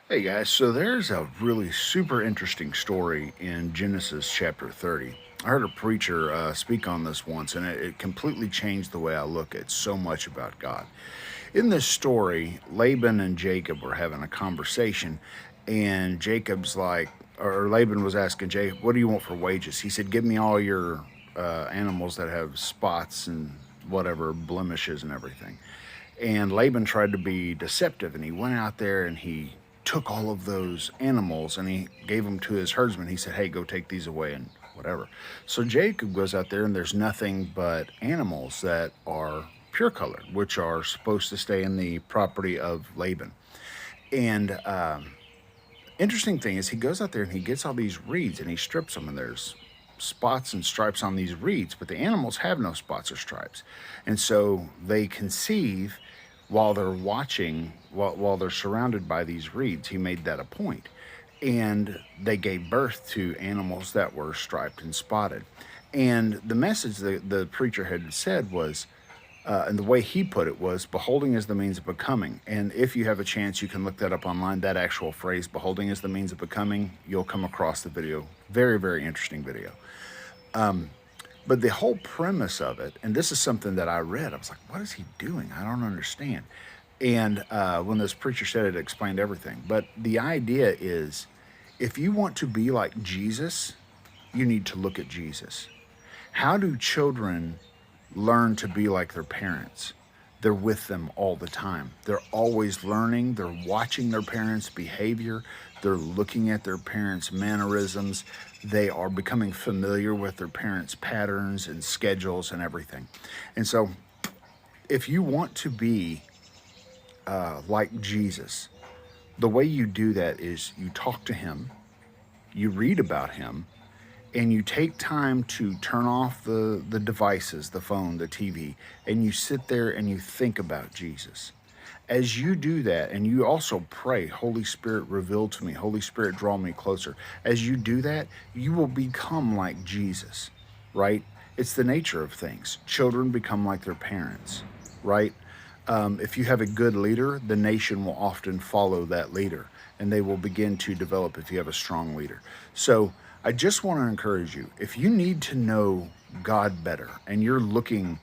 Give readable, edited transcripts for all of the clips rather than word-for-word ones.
Hey guys, so there's a really super interesting story in Genesis chapter 30. I heard a preacher speak on this once, and it completely changed the way I look at so much about God. In this story, Laban and Jacob were having a conversation, and Jacob's like, or Laban was asking Jacob, "What do you want for wages?" He said, "Give me all your animals that have spots and whatever blemishes and everything." And Laban tried to be deceptive, and he went out there and he took all of those animals and he gave them to his herdsman. He said, "Hey, go take these away and whatever." So Jacob goes out there and there's nothing but animals that are pure colored, which are supposed to stay in the property of Laban. And interesting thing is, he goes out there and he gets all these reeds and he strips them, and there's spots and stripes on these reeds, but the animals have no spots or stripes. And so they conceive while they're watching, while they're surrounded by these reeds. He made that a point. And they gave birth to animals that were striped and spotted. And the message the preacher had said was, and the way he put it was, beholding is the means of becoming. And if you have a chance, you can look that up online. That actual phrase, beholding is the means of becoming, you'll come across the video. Very, very interesting video. But the whole premise of it, and this is something that I read, I was like, what is he doing? I don't understand. And when this preacher said it, it explained everything. But the idea is, if you want to be like Jesus, you need to look at Jesus. How do children learn to be like their parents? They're with them all the time. They're always learning. They're watching their parents' behavior. They're looking at their parents' mannerisms. They are becoming familiar with their parents' patterns and schedules and everything. And so, if you want to be like Jesus, the way you do that is you talk to him, you read about him, and you take time to turn off the devices, the phone, the TV, and you sit there and you think about Jesus. As you do that, and you also pray, Holy Spirit, reveal to me, Holy Spirit, draw me closer. As you do that, you will become like Jesus, right? It's the nature of things. Children become like their parents, right? If you have a good leader, the nation will often follow that leader, and they will begin to develop if you have a strong leader. So I just want to encourage you, if you need to know God better and you're looking,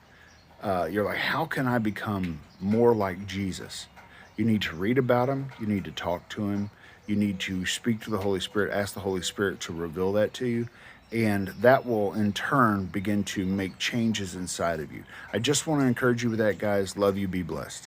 you're like, how can I become more like Jesus? You need to read about him. You need to talk to him. You need to speak to the Holy Spirit, ask the Holy Spirit to reveal that to you. And that will in turn begin to make changes inside of you. I just want to encourage you with that, guys. Love you. Be blessed.